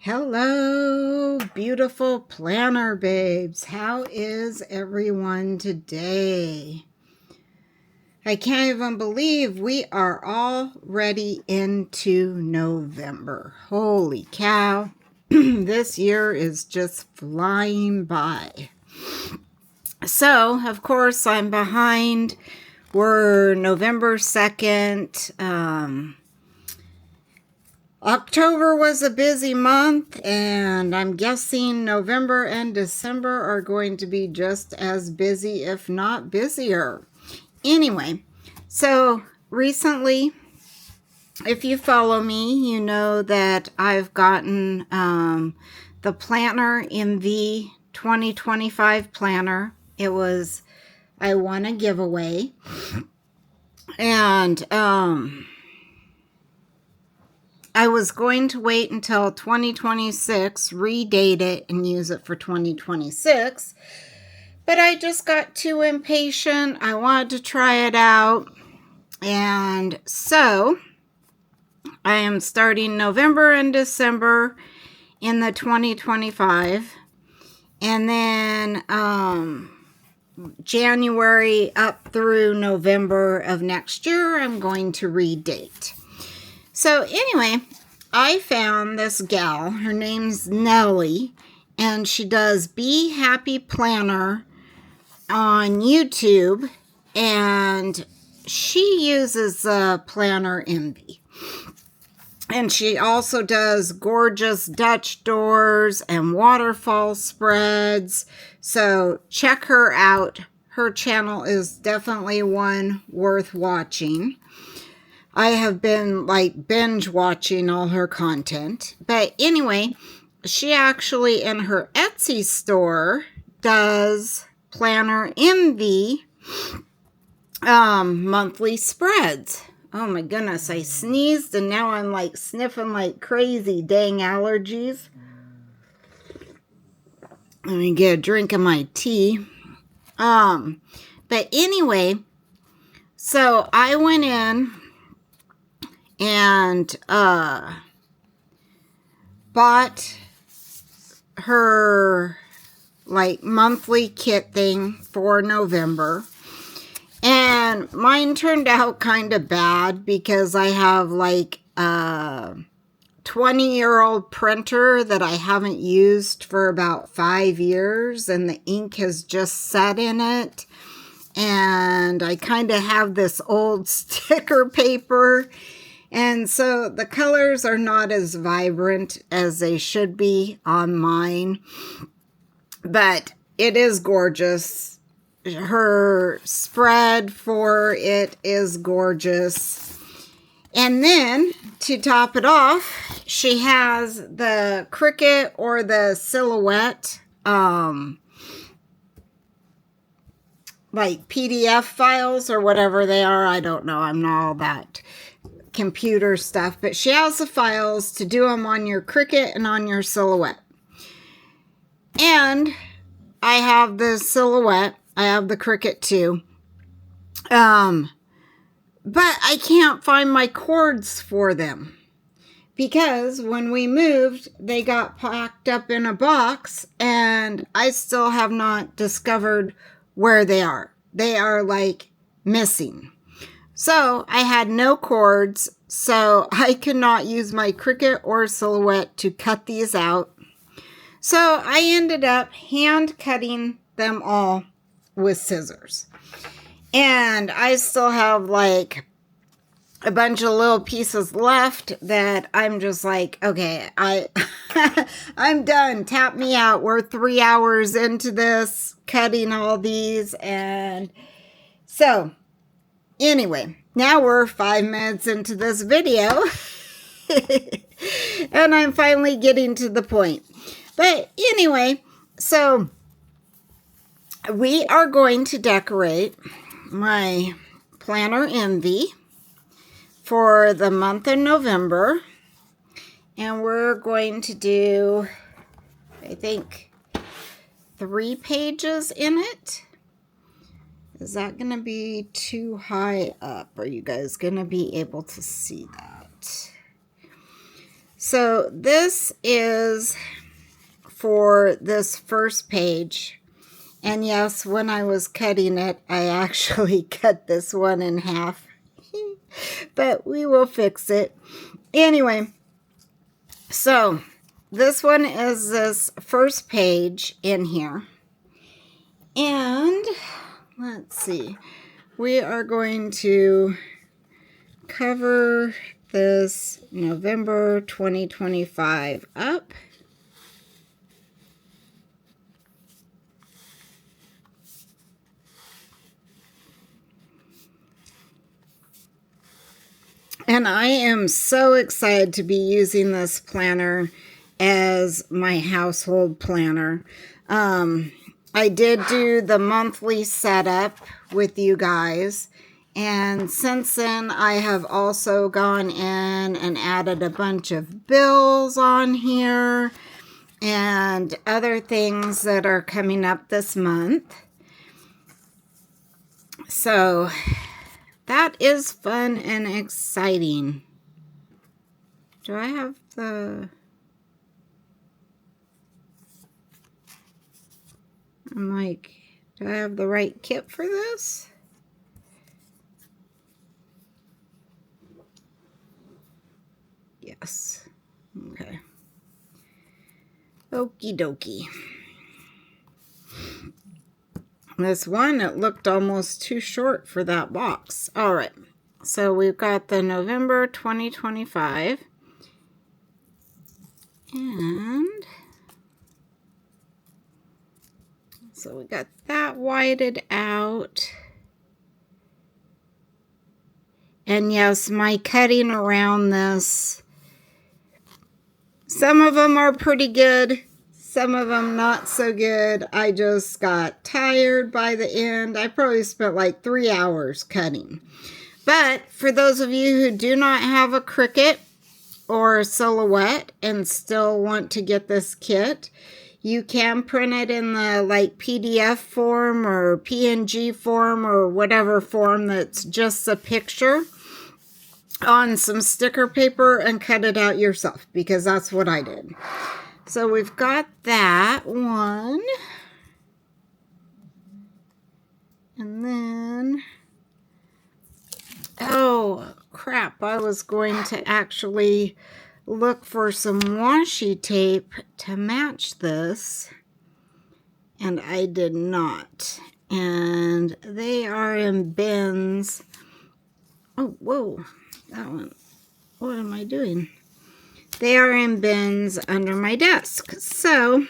Hello, beautiful planner babes. How is everyone today? I can't even believe we are already into November. Holy cow. This year is just flying by. So, of course, I'm behind. We're November 2nd. October was a busy month, and I'm guessing November and December are going to be just as busy, if not busier. Anyway, so recently, if you follow me, you know that I've gotten the Planner MV 2025 planner. I won a giveaway, and I was going to wait until 2026, redate it, and use it for 2026. But I just got too impatient. I wanted to try it out. And so I am starting November and December in the 2025. And then January up through November of next year, I'm going to redate. So anyway, I found this gal. Her name's Nellie, and she does Be Happy Planner on YouTube, and she uses Planner Envy. And she also does gorgeous Dutch doors and waterfall spreads. So check her out. Her channel is definitely one worth watching. I have been like binge watching all her content. But anyway, she actually in her Etsy store does Planner Envy monthly spreads. Oh my goodness, I sneezed and now I'm like sniffing like crazy. Dang allergies. Let me get a drink of my tea. But anyway, so I went in and bought her like monthly kit thing for November, and mine turned out kind of bad because I have like a 20-year-old printer that I haven't used for about 5 years, and the ink has just set in it, and I kind of have this old sticker paper. And so the colors are not as vibrant as they should be on mine. But it is gorgeous. Her spread for it is gorgeous. And then, to top it off, she has the Cricut or the Silhouette, like PDF files or whatever they are. I don't know. I'm not all that computer stuff, but she has the files to do them on your Cricut and on your Silhouette. And I have the Silhouette. I have the Cricut too. But I can't find my cords for them because when we moved, they got packed up in a box and I still have not discovered where they are. They are like missing. So I had no cords, so I could not use my Cricut or Silhouette to cut these out. So I ended up hand cutting them all with scissors. And I still have like a bunch of little pieces left that I'm just like, okay, I'm done. Tap me out. We're 3 hours into this, cutting all these. And so anyway, now we're 5 minutes into this video. And I'm finally getting to the point. But anyway, so we are going to decorate my Planner Envy for the month of November. And we're going to do, I think, 3 pages in it. Is that going to be too high up? Are you guys going to be able to see that? So this is for this first page. And yes, when I was cutting it, I actually cut this one in half. But we will fix it. Anyway, so this one is this first page in here. And let's see. We are going to cover this November 2025 up. And I am so excited to be using this planner as my household planner. I did do the monthly setup with you guys. And since then, I have also gone in and added a bunch of bills on here and other things that are coming up this month. So that is fun and exciting. Do I have the... I'm like, do I have the right kit for this? Yes. Okay. Okie dokie. This one, it looked almost too short for that box. All right. So we've got the November 2025. And so we got that whited out. And yes, my cutting around this, some of them are pretty good. Some of them not so good. I just got tired by the end. I probably spent like 3 hours cutting. But for those of you who do not have a Cricut or a Silhouette and still want to get this kit, you can print it in the like PDF form or PNG form or whatever form that's just a picture on some sticker paper and cut it out yourself, because that's what I did. So we've got that one. And then, oh crap, I was going to actually look for some washi tape to match this, and I did not. And they are in bins. Oh, whoa, that one. What am I doing? They are in bins under my desk. So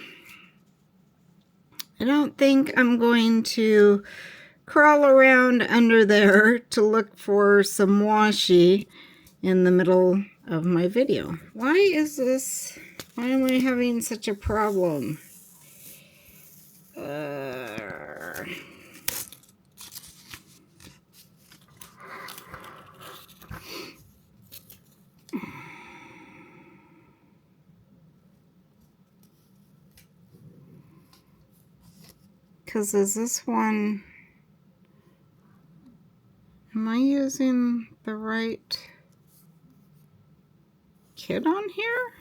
I don't think I'm going to crawl around under there to look for some washi in the middle of my video. Why is this? Why am I having such a problem? Because is this one, am I using the right kit on here?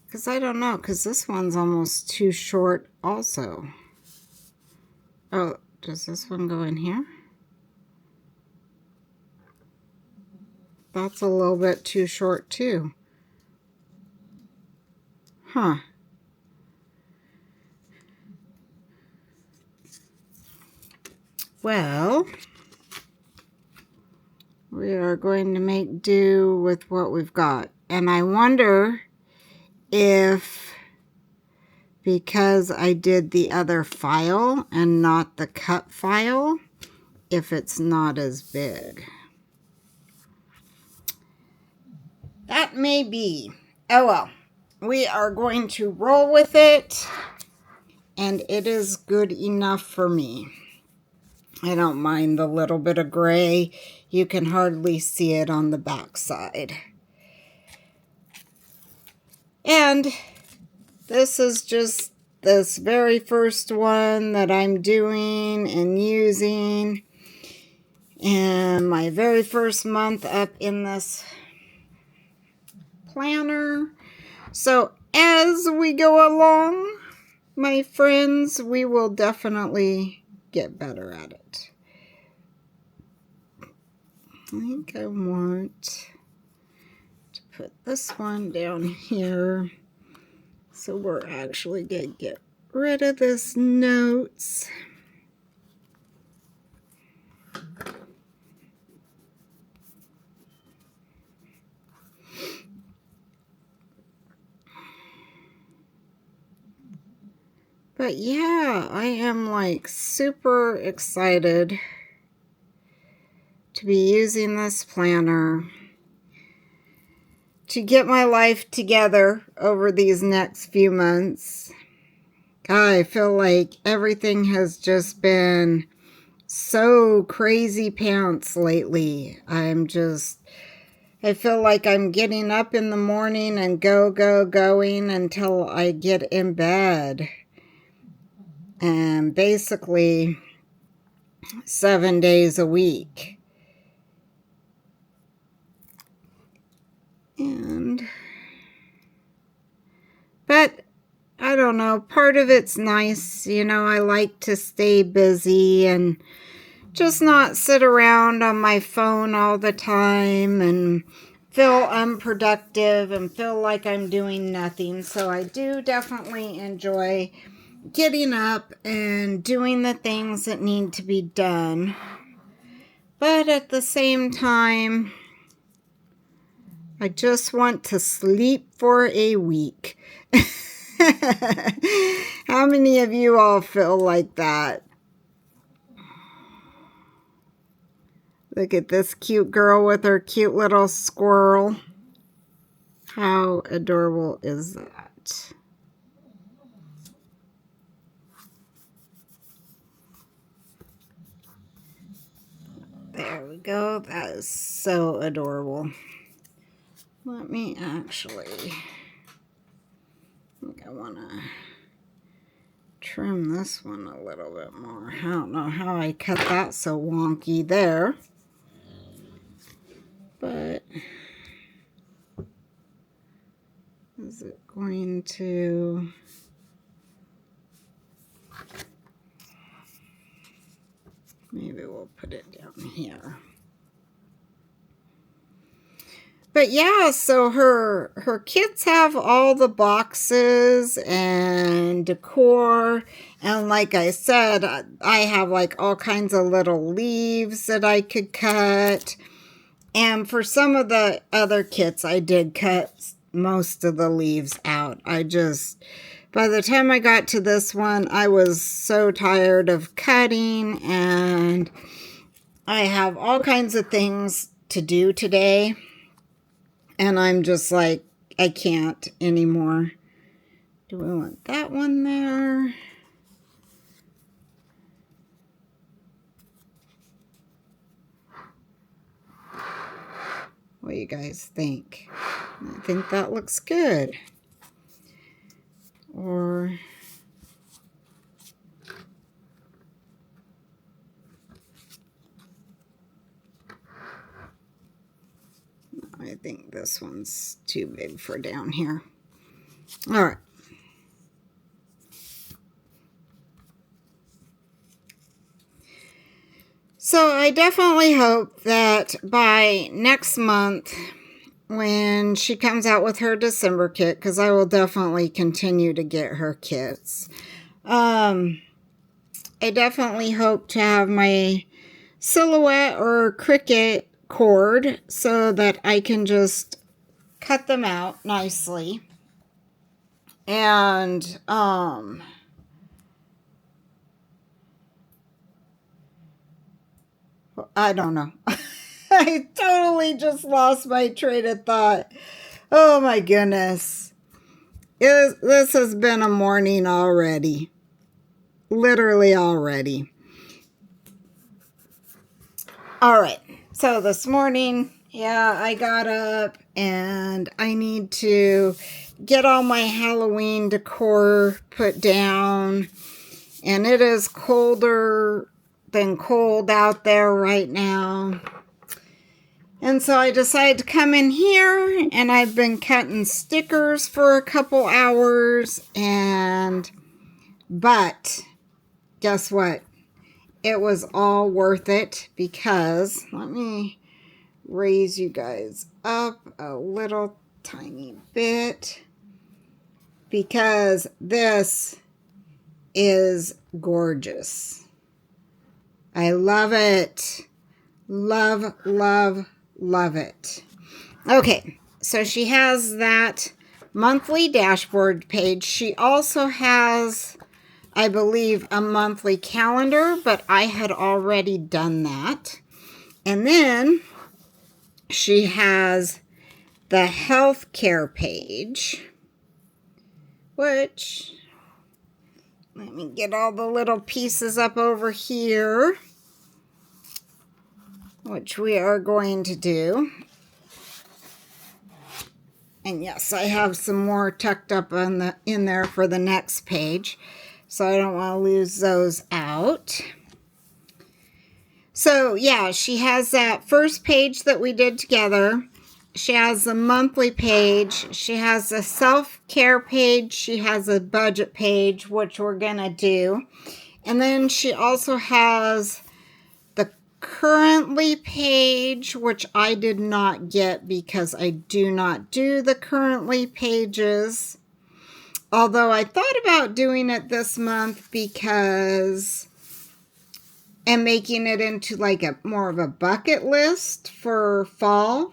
Because I don't know, because this one's almost too short also. Oh, does this one go in here? That's a little bit too short too. Huh. Well, we are going to make do with what we've got. And I wonder if, because I did the other file and not the cut file, if it's not as big. That may be. Oh well. We are going to roll with it, and it is good enough for me. I don't mind the little bit of gray. You can hardly see it on the back side. And this is just this very first one that I'm doing and using. And my very first month up in this planner. So as we go along, my friends, we will definitely get better at it. I think I want to put this one down here. So we're actually going to get rid of this notes. But yeah, I am like super excited to be using this planner to get my life together over these next few months. I feel like everything has just been so crazy pants lately. I feel like I'm getting up in the morning and going until I get in bed. And basically 7 days a week. But I don't know, part of it's nice, you know, I like to stay busy and just not sit around on my phone all the time and feel unproductive and feel like I'm doing nothing. So I do definitely enjoy getting up and doing the things that need to be done. But at the same time, I just want to sleep for a week. How many of you all feel like that? Look at this cute girl with her cute little squirrel. How adorable is that? There we go. That is so adorable. Let me actually, I think I want to trim this one a little bit more. I don't know how I cut that so wonky there. But is it going to... Maybe we'll put it down here. But yeah, so her kids have all the boxes and decor. And like I said, I have like all kinds of little leaves that I could cut. And for some of the other kits, I did cut most of the leaves out. By the time I got to this one, I was so tired of cutting, and I have all kinds of things to do today. And I'm just like, I can't anymore. Do we want that one there? What do you guys think? I think that looks good. Or... I think this one's too big for down here. All right. So I definitely hope that by next month, when she comes out with her December kit, because I will definitely continue to get her kits. I definitely hope to have my silhouette or cricket cord so that I can just cut them out nicely. And I don't know. I totally just lost my train of thought. Oh my goodness. This has been a morning already. Literally already. All right. So this morning, yeah, I got up and I need to get all my Halloween decor put down. And it is colder than cold out there right now. And so I decided to come in here, and I've been cutting stickers for a couple hours. But guess what? It was all worth it because, let me raise you guys up a little tiny bit, because this is gorgeous. I love it. Love, love, love it. Okay, so she has that monthly dashboard page. She also has, I believe, a monthly calendar, but I had already done that. And then she has the healthcare page, which, let me get all the little pieces up over here, which we are going to do. And yes, I have some more tucked up in there for the next page, so I don't want to lose those out. So yeah, she has that first page that we did together. She has the monthly page. She has a self-care page. She has a budget page, which we're going to do. And then she also has the currently page, which I did not get because I do not do the currently pages. Although I thought about doing it this month because and making it into like a more of a bucket list for fall.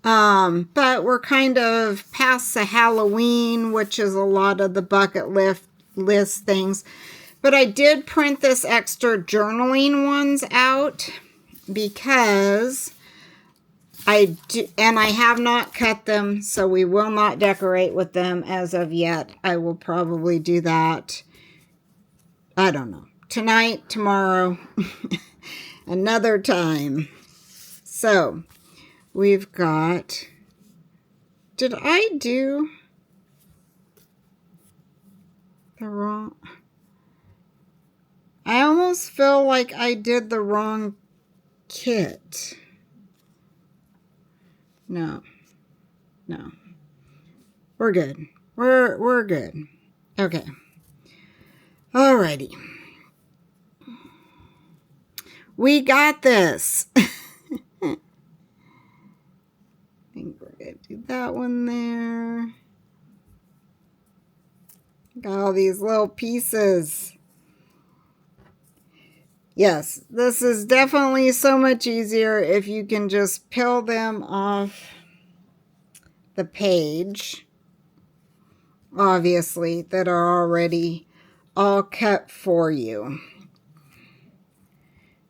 But we're kind of past the Halloween, which is a lot of the bucket list things. But I did print this extra journaling ones out because I do, and I have not cut them, so we will not decorate with them as of yet. I will probably do that, I don't know, tonight, tomorrow, another time. So we've got, did I do the wrong, I almost feel like I did the wrong kit. No. We're good. We're good. Okay. Alrighty. We got this. I think we're going to do that one there. Got all these little pieces. Yes, this is definitely so much easier if you can just peel them off the page, obviously, that are already all cut for you.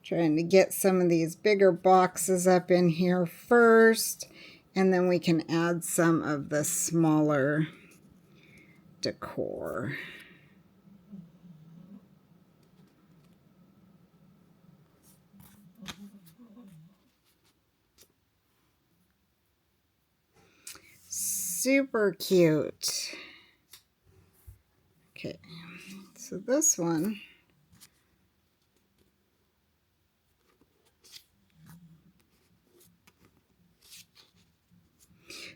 Trying to get some of these bigger boxes up in here first, and then we can add some of the smaller decor. Super cute. Okay, so this one,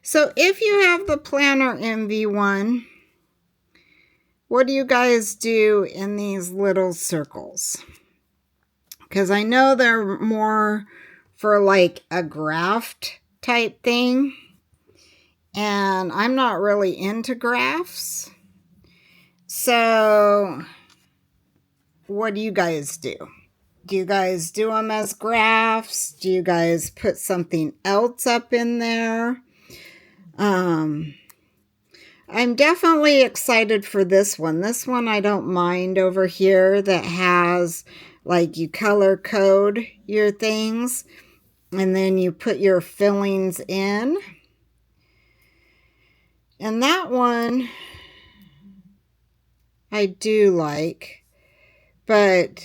so if you have the planner MV1, what do you guys do in these little circles? Because I know they're more for like a graft type thing, and I'm not really into grafts. So what do you guys do? Do you guys do them as grafts? Do you guys put something else up in there? I'm definitely excited for this one. This one I don't mind over here, that has like you color code your things and then you put your fillings in. And that one I do like, but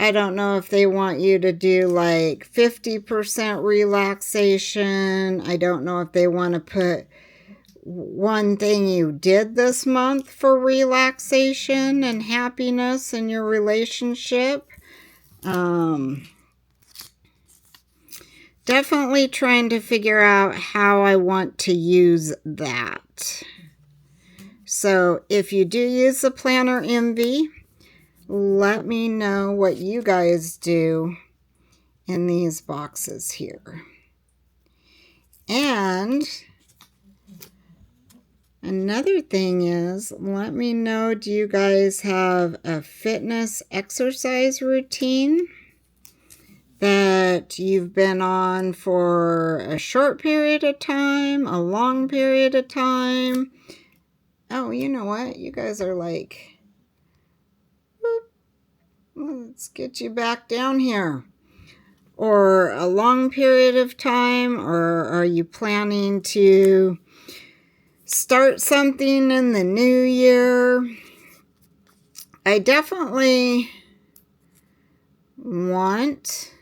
I don't know if they want you to do like 50% relaxation. I don't know if they want to put one thing you did this month for relaxation and happiness in your relationship. Definitely trying to figure out how I want to use that. So if you do use the Planner Envy, let me know what you guys do in these boxes here. And another thing is, let me know, do you guys have a fitness exercise routine that you've been on for a short period of time, a long period of time? Oh, you know what? You guys are like, let's get you back down here. Or a long period of time, or are you planning to start something in the new year? I definitely want,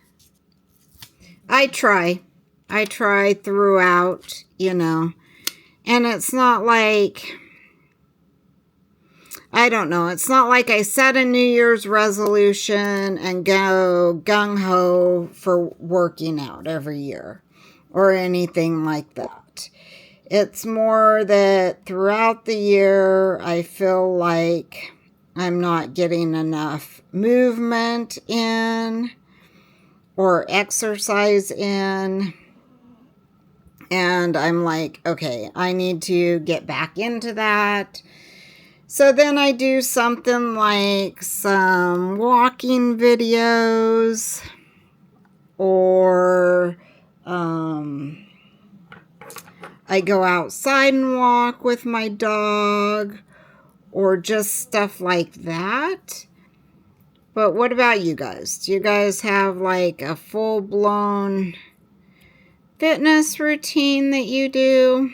I try throughout, you know, and it's not like, I don't know. It's not like I set a New Year's resolution and go gung-ho for working out every year or anything like that. It's more that throughout the year, I feel like I'm not getting enough movement in or exercise in. And I'm like, okay, I need to get back into that. So then I do something like some walking videos, or I go outside and walk with my dog, or just stuff like that. But what about you guys? Do you guys have like a full-blown fitness routine that you do?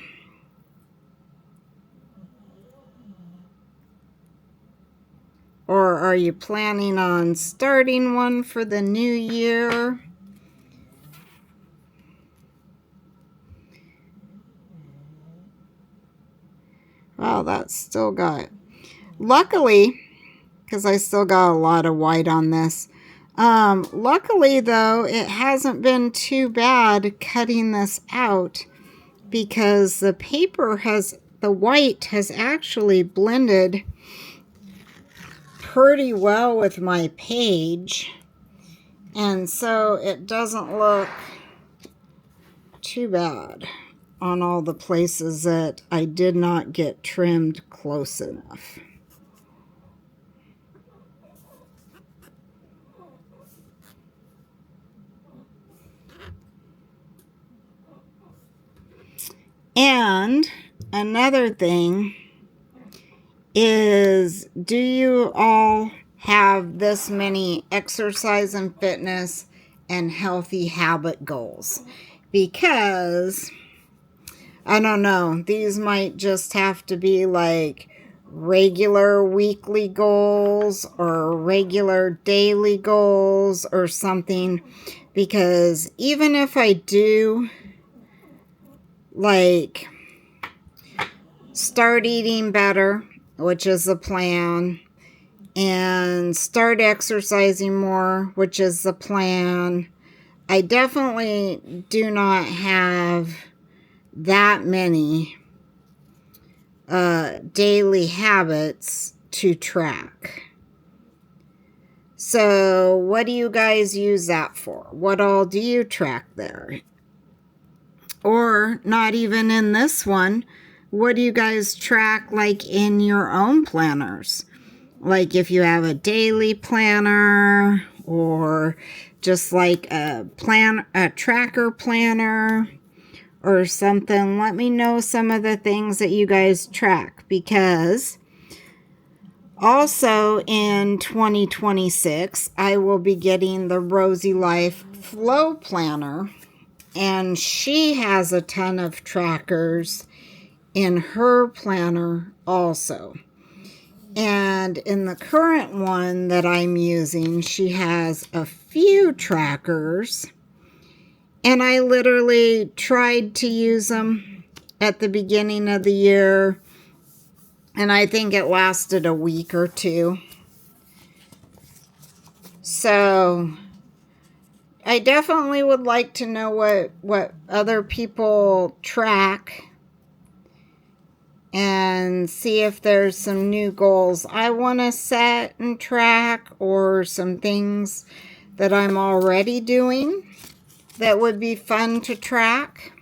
Or are you planning on starting one for the new year? Well, that's still got, luckily, because I still got a lot of white on this. Luckily, though, it hasn't been too bad cutting this out, because the paper has, the white has actually blended pretty well with my page, and so it doesn't look too bad on all the places that I did not get trimmed close enough. And another thing is, do you all have this many exercise and fitness and healthy habit goals? Because, I don't know, these might just have to be like regular weekly goals or regular daily goals or something. Because even if I do like start eating better, which is the plan, and start exercising more, which is the plan, I definitely do not have that many daily habits to track. So what do you guys use that for? What all do you track there? Or not even in this one, what do you guys track like in your own planners? Like if you have a daily planner, or just like a tracker planner or something. Let me know some of the things that you guys track, because also in 2026, I will be getting the Rosy Life Flow Planner, and she has a ton of trackers in her planner also. And in the current one that I'm using, she has a few trackers. And I literally tried to use them at the beginning of the year. And I think it lasted a week or two. So I definitely would like to know what other people track and see if there's some new goals I want to set and track, or some things that I'm already doing that would be fun to track.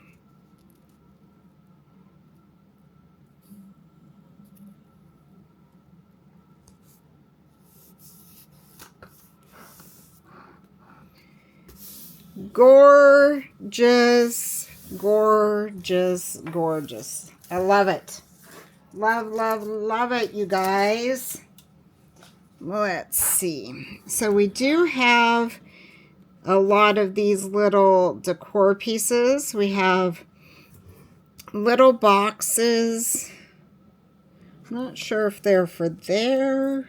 Gorgeous, gorgeous, gorgeous. I love it. Love, love, love it, you guys. Let's see. So we do have a lot of these little decor pieces. We have little boxes. Not sure if they're for there.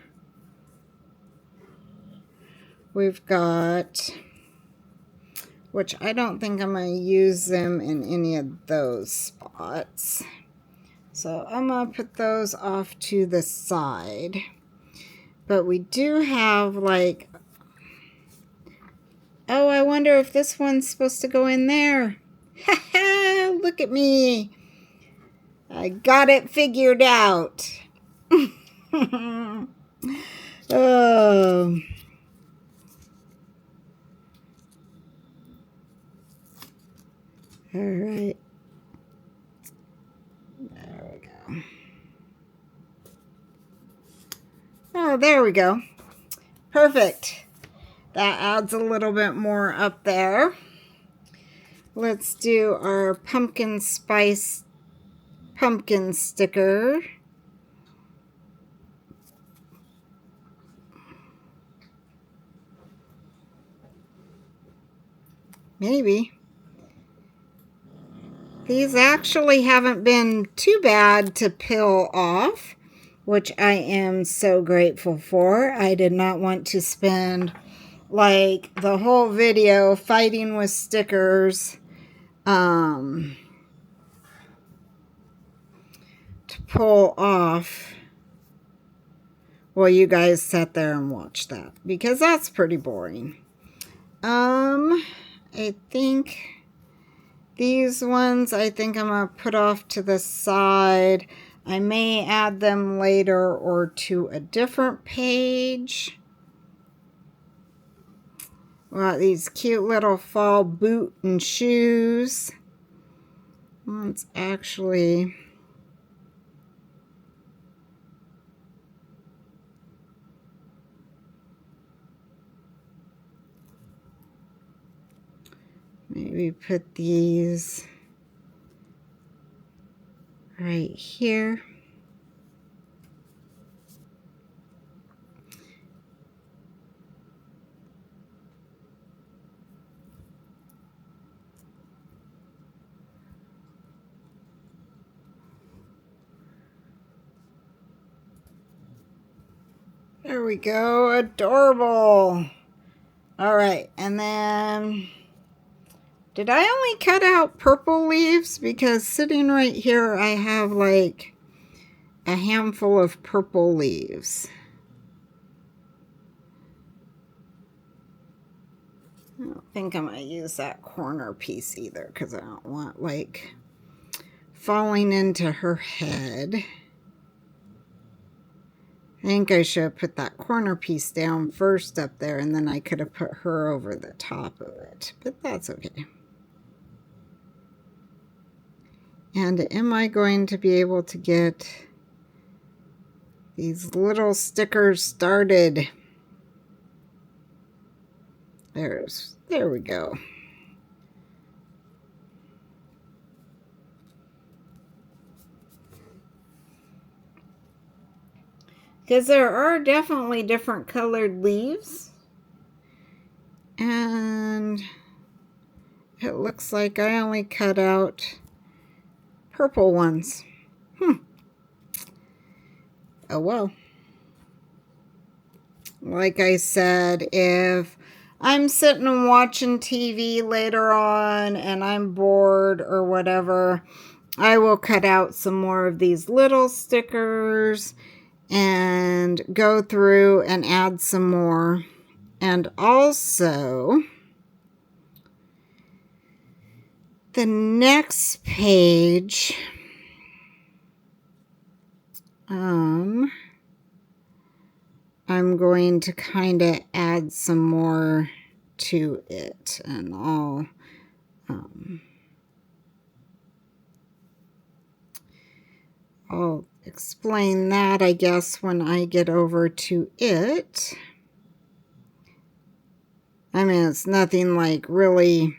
We've got, which I don't think I'm going to use them in any of those spots. So I'm going to put those off to the side. But we do have like, oh, I wonder if this one's supposed to go in there. Look at me. I got it figured out. Oh. All right. There we go. Oh, there we go. Perfect. That adds a little bit more up there. Let's do our pumpkin spice pumpkin sticker. Maybe. These actually haven't been too bad to peel off, which I am so grateful for. I did not want to spend like the whole video fighting with stickers to pull off while you guys sat there and watched that, because that's pretty boring. I think these ones, I think I'm going to put off to the side. I may add them later or to a different page. Well, these cute little fall boot and shoes. Let's actually... maybe put these right here. There we go. Adorable. All right. And then... did I only cut out purple leaves? Because sitting right here, I have like a handful of purple leaves. I don't think I'm going to use that corner piece either, because I don't want like falling into her head. I think I should have put that corner piece down first up there, and then I could have put her over the top of it. But that's okay. And am I going to be able to get these little stickers started? There we go. Because there are definitely different colored leaves. And it looks like I only cut out purple ones. Oh well. Like I said, if I'm sitting and watching TV later on and I'm bored or whatever, I will cut out some more of these little stickers and go through and add some more. And also, the next page, I'm going to kind of add some more to it, and I'll explain that, I guess, when I get over to it. I mean, it's nothing like really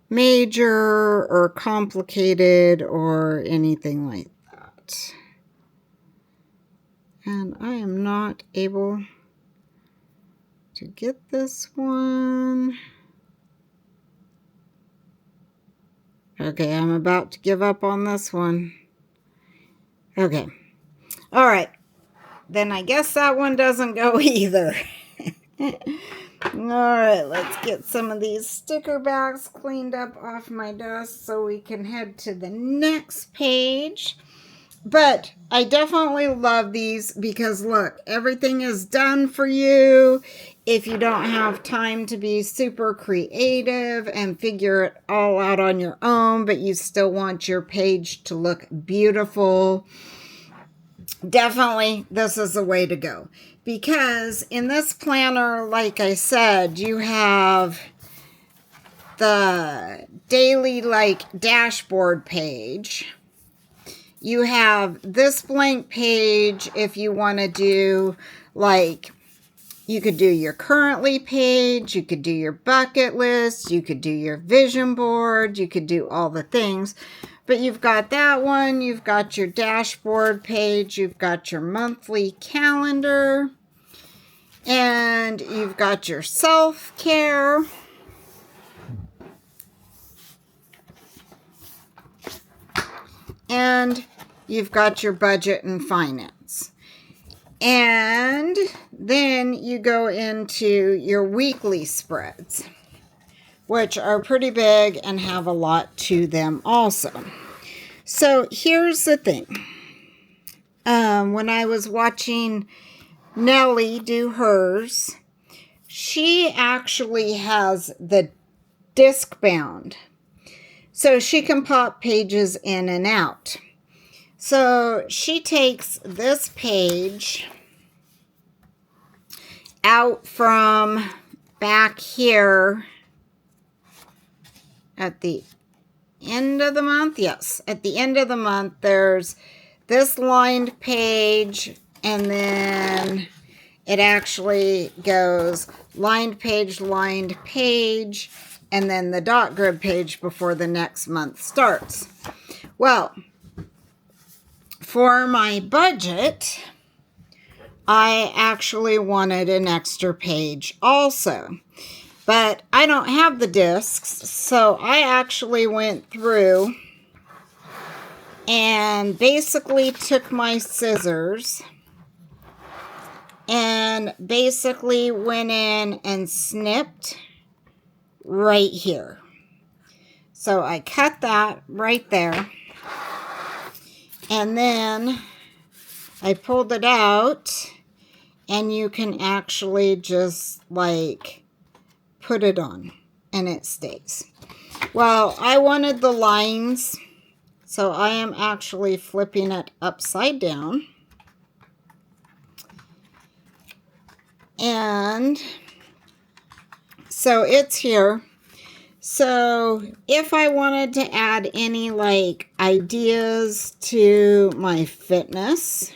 major or complicated or anything like that. And I am not able to get this one. Okay, I'm about to give up on this one. Okay. All right. Then I guess that one doesn't go either. All right, let's get some of these sticker bags cleaned up off my desk so we can head to the next page. But I definitely love these because, look, everything is done for you. If you don't have time to be super creative and figure it all out on your own, but you still want your page to look beautiful, definitely this is the way to go. Because in this planner, like I said, you have the daily dashboard page. You have this blank page if you want to do you could do your currently page, you could do your bucket list, you could do your vision board, you could do all the things. But you've got that one, you've got your dashboard page, you've got your monthly calendar, and you've got your self-care. And you've got your budget and finance. And then you go into your weekly spreads, which are pretty big and have a lot to them also. So here's the thing. When I was watching Nellie do hers, she actually has the disc bound. So she can pop pages in and out. So she takes this page out from back here at the end of the month. Yes, at the end of the month, there's this lined page, and then it actually goes lined page, and then the dot grid page before the next month starts. Well, for my budget, I actually wanted an extra page also. But I don't have the discs, so I actually went through and basically took my scissors and basically went in and snipped right here. So I cut that right there. And then I pulled it out, and you can actually just put it on and it stays. Well, I wanted the lines, so I am actually flipping it upside down. And so it's here. So if I wanted to add any ideas to my fitness,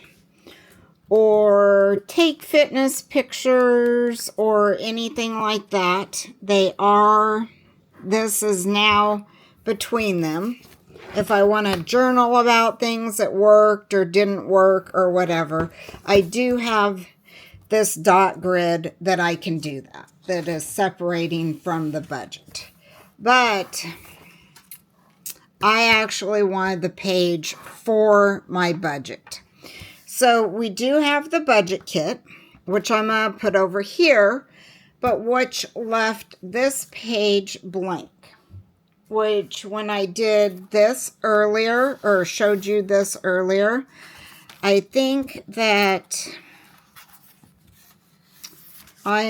or take fitness pictures or anything like that, this is now between them. If I want to journal about things that worked or didn't work or whatever, I do have this dot grid that I can do that is separating from the budget. But I actually wanted the page for my budget. So we do have the budget kit, which I'm going to put over here, but which left this page blank. Which when I did this earlier, or showed you this earlier, I think that I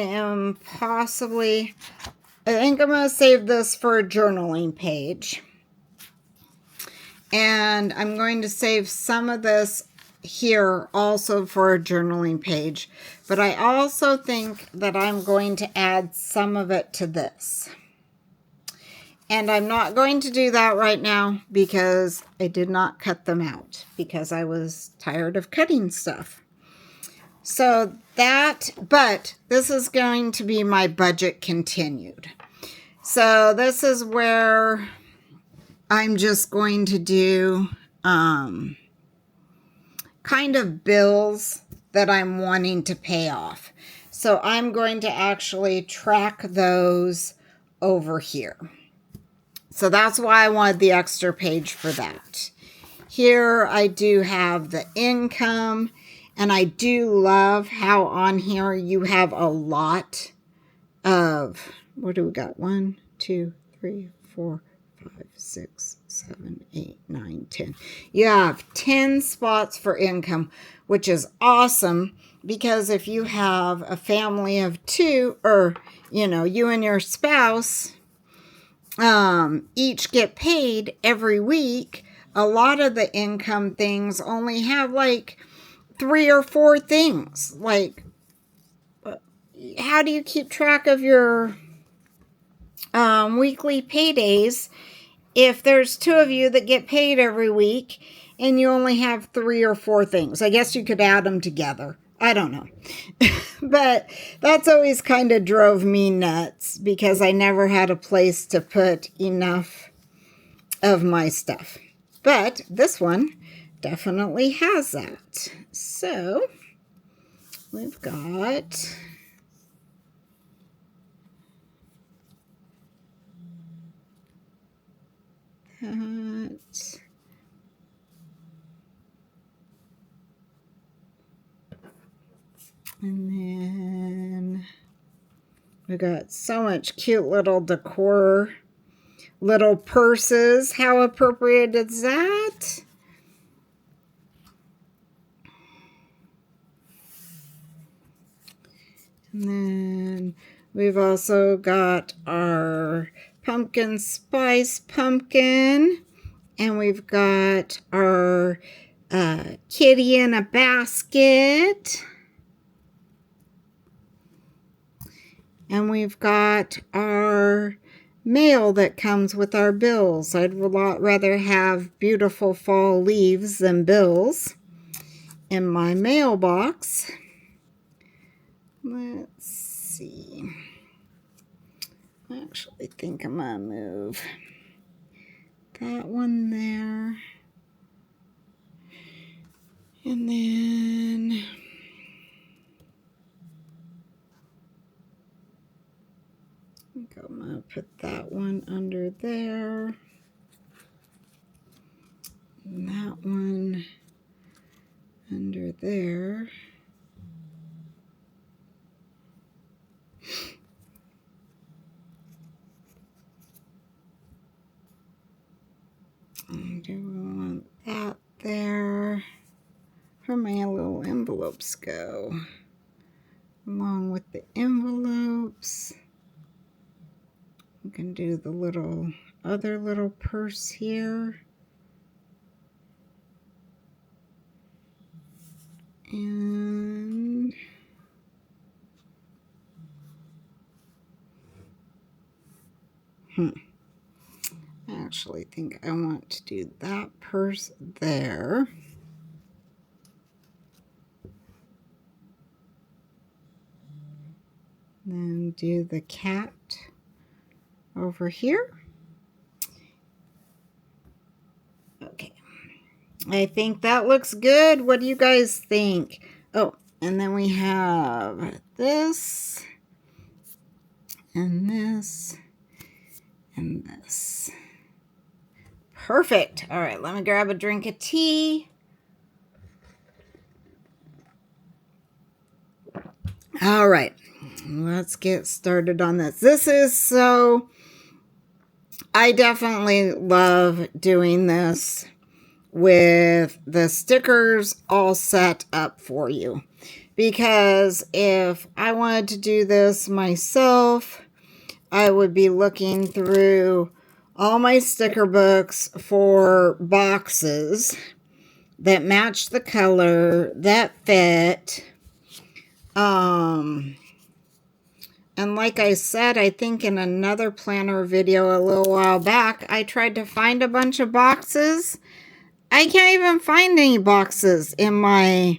think I'm going to save this for a journaling page. And I'm going to save some of this here also for a journaling page. But I also think that I'm going to add some of it to this. And I'm not going to do that right now because I did not cut them out because I was tired of cutting stuff. So but this is going to be my budget continued. So this is where I'm just going to do kind of bills that I'm wanting to pay off. So I'm going to actually track those over here. So that's why I wanted the extra page for that. Here I do have the income, and I do love how on here you have a lot of, what do we got? 1, 2, 3, 4, 5, 6, 7, 8, 9, 10. You have 10 spots for income, which is awesome because if you have a family of 2, or, you and your spouse, each get paid every week, a lot of the income things only have like 3 or 4 things. Like, how do you keep track of your weekly paydays if there's 2 of you that get paid every week and you only have 3 or 4 things? I guess you could add them together. I don't know. But that's always kind of drove me nuts because I never had a place to put enough of my stuff. But this one definitely has that. So we've got that. And then we got so much cute little decor, little purses. How appropriate is that? And then we've also got our pumpkin spice pumpkin. And we've got our kitty in a basket. And we've got our mail that comes with our bills. I'd a lot rather have beautiful fall leaves than bills in my mailbox. Let's see. I actually think I'm going to move that one there. And then I think I'm going to put that one under there. And that one under there. And do we want that there? Where my little envelopes go? Along with the envelopes, we can do the other little purse here. And I actually think I want to do that purse there. Then do the cat over here. Okay. I think that looks good. What do you guys think? Oh, and then we have this, and this, and this. Perfect. All right, let me grab a drink of tea. All right, let's get started on this. I definitely love doing this with the stickers all set up for you. Because if I wanted to do this myself, I would be looking through all my sticker books for boxes that match the color, that fit. And like I said, I think in another planner video a little while back, I tried to find a bunch of boxes. I can't even find any boxes in my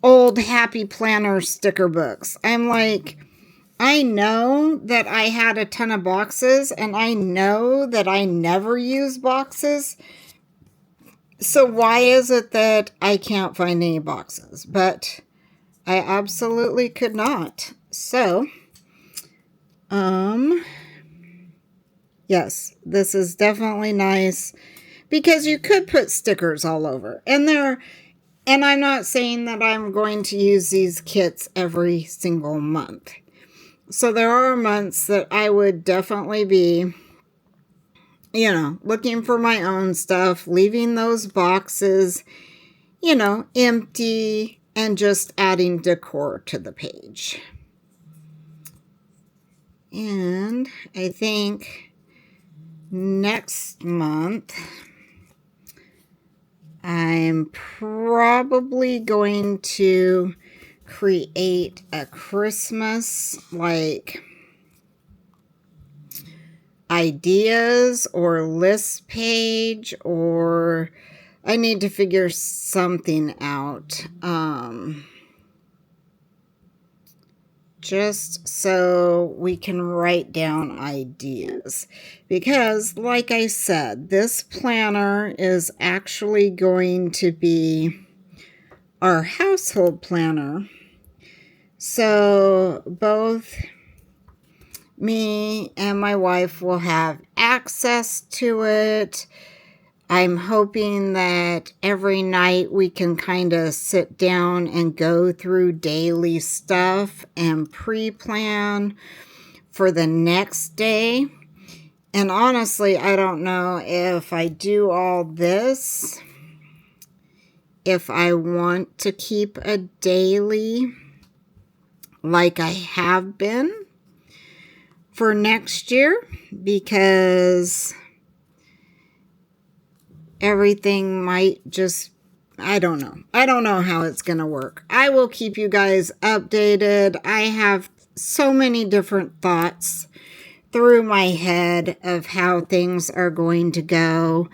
old Happy Planner sticker books. I'm like, I know that I had a ton of boxes, and I know that I never use boxes. So why is it that I can't find any boxes? But I absolutely could not. So, yes, this is definitely nice because you could put stickers all over. And I'm not saying that I'm going to use these kits every single month. So there are months that I would definitely be, looking for my own stuff, leaving those boxes, empty, and just adding decor to the page. And I think next month, I'm probably going to create a Christmas ideas or list page, or I need to figure something out. Just so we can write down ideas. Because, like I said, this planner is actually going to be our household planner. So, both me and my wife will have access to it. I'm hoping that every night we can kind of sit down and go through daily stuff and pre-plan for the next day. And honestly, I don't know if I do all this, if I want to keep a daily like I have been for next year, because everything might just, I don't know. I don't know how it's going to work. I will keep you guys updated. I have so many different thoughts through my head of how things are going to go.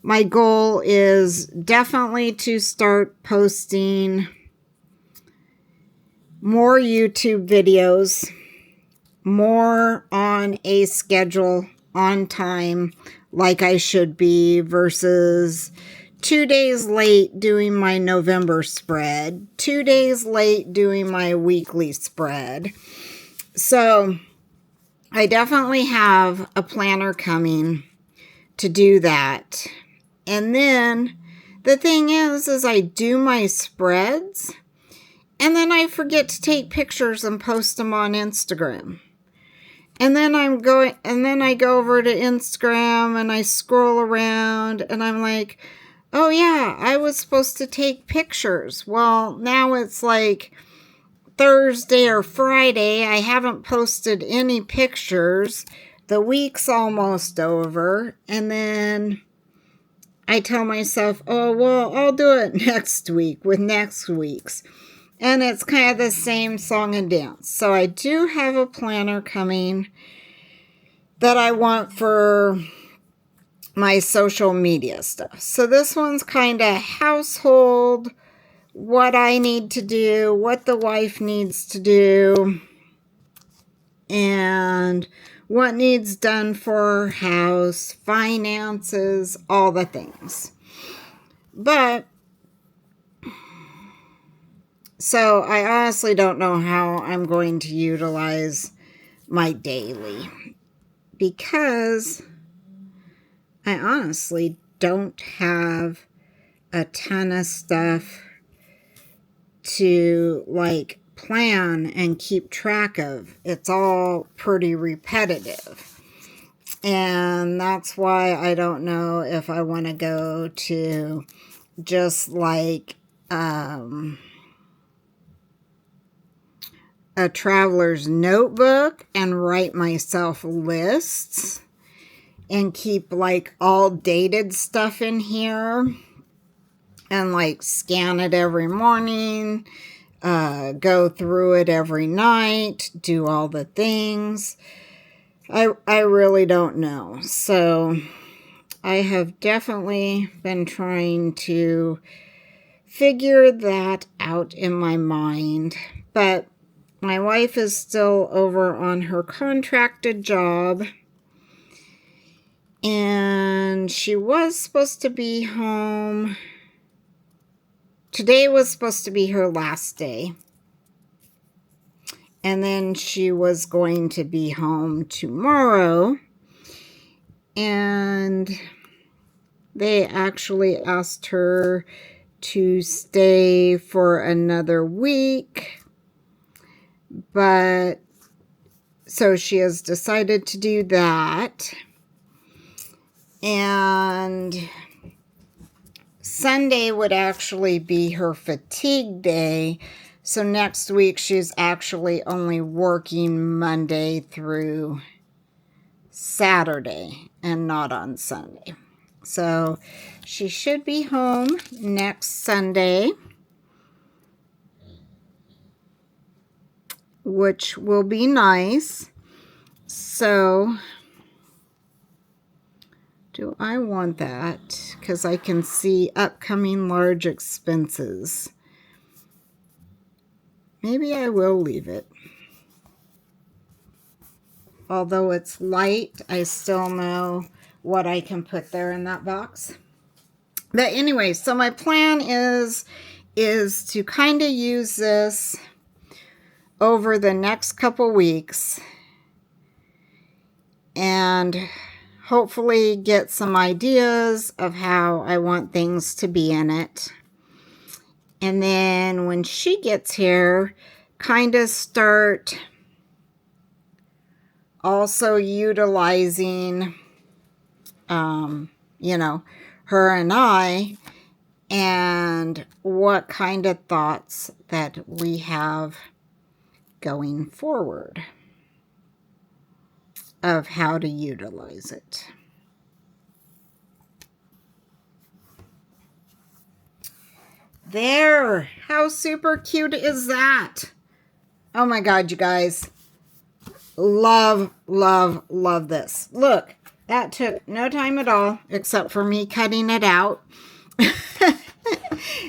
My goal is definitely to start posting more YouTube videos, more on a schedule, on time, like I should be, versus 2 days late doing my November spread, 2 days late doing my weekly spread. So I definitely have a planner coming to do that. And then the thing is I do my spreads, and then I forget to take pictures and post them on Instagram. And then I go over to Instagram and I scroll around and I'm like, oh yeah, I was supposed to take pictures. Well, now it's like Thursday or Friday. I haven't posted any pictures. The week's almost over. And then I tell myself, oh, well, I'll do it next week with next week's. And it's kind of the same song and dance. So I do have a planner coming that I want for my social media stuff. So this one's kind of household, what I need to do, what the wife needs to do, and what needs done for our house, finances, all the things. But so I honestly don't know how I'm going to utilize my daily, because I honestly don't have a ton of stuff to like plan and keep track of. It's all pretty repetitive. And that's why I don't know if I want to go to just like a traveler's notebook and write myself lists and keep like all dated stuff in here and like scan it every morning, go through it every night, do all the things. I really don't know. So I have definitely been trying to figure that out in my mind. But my wife is still over on her contracted job. And she was supposed to be home. Today was supposed to be her last day. And then she was going to be home tomorrow. And they actually asked her to stay for another week. But so she has decided to do that. And Sunday would actually be her fatigue day. So next week she's actually only working Monday through Saturday and not on Sunday. So she should be home next Sunday, which will be nice. So do I want that? Because I can see upcoming large expenses. Maybe I will leave it. Although it's light, I still know what I can put there in that box. But anyway, so my plan is to kind of use this over the next couple weeks and hopefully get some ideas of how I want things to be in it. And then when she gets here, kind of start also utilizing, you know, her and I, and what kind of thoughts that we have going forward of how to utilize it. There, how super cute is that? Oh my God, you guys. Love, love, love this. Look, that took no time at all, except for me cutting it out.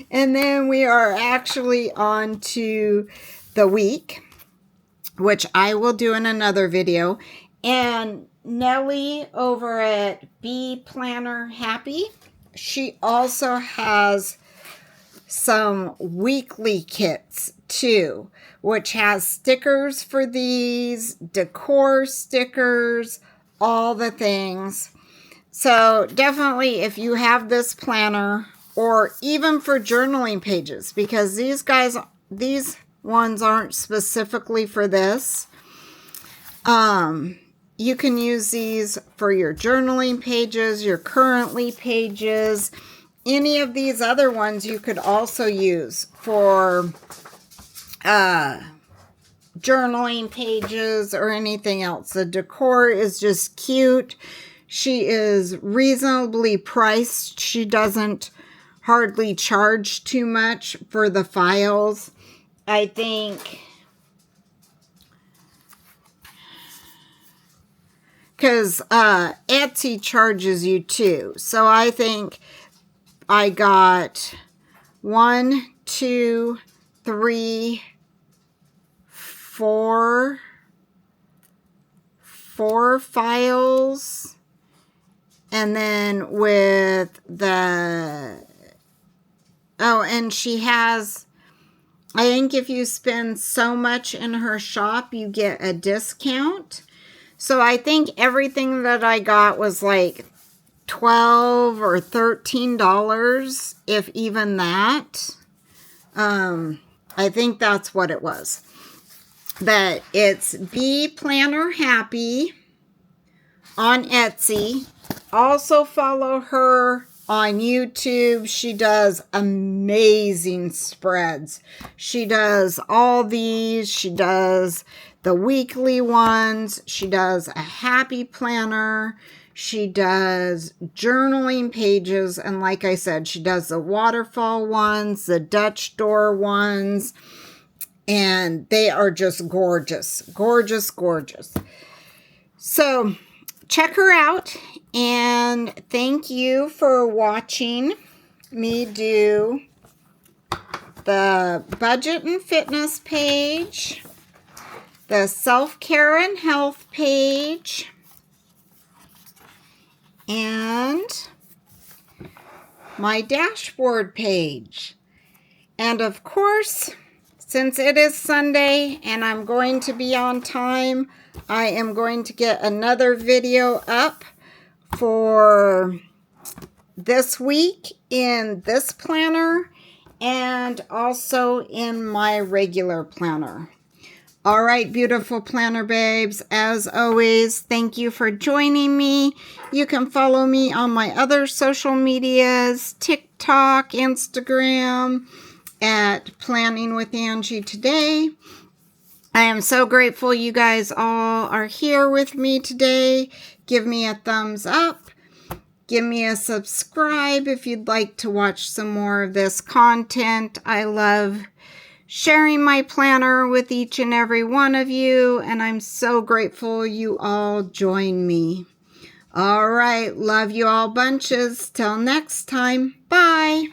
And then we are actually on to the week, which I will do in another video. And Nellie over at BeePlannerHappy, she also has some weekly kits too, which has stickers for these, decor stickers, all the things. So definitely if you have this planner, or even for journaling pages, because these ones aren't specifically for this. You can use these for your journaling pages, your currently pages. Any of these other ones you could also use for journaling pages or anything else. The decor is just cute. She is reasonably priced. She doesn't hardly charge too much for the files. I think because Etsy charges you too. So I think I got 1, 2, 3, 4 files. And then with the, and she has, I think if you spend so much in her shop, you get a discount. So I think everything that I got was like $12 or $13, if even that. I think that's what it was. But it's BeePlannerHappy on Etsy. Also follow her on YouTube. She does amazing spreads. She does all these. She does the weekly ones. She does a happy planner. She does journaling pages. And like I said, she does the waterfall ones, the Dutch door ones. And they are just gorgeous, gorgeous, gorgeous. So check her out. And thank you for watching me do the budget and fitness page, the self-care and health page, and my dashboard page. And of course, since it is Sunday and I'm going to be on time, I am going to get another video up for this week in this planner and also in my regular planner. All right, beautiful planner babes, as always, thank you for joining me. You can follow me on my other social medias, TikTok, Instagram, at Planning with Angie Today. I am so grateful you guys all are here with me today. Give me a thumbs up. Give me a subscribe if you'd like to watch some more of this content. I love sharing my planner with each and every one of you, and I'm so grateful you all join me. All right, love you all bunches. Till next time, bye.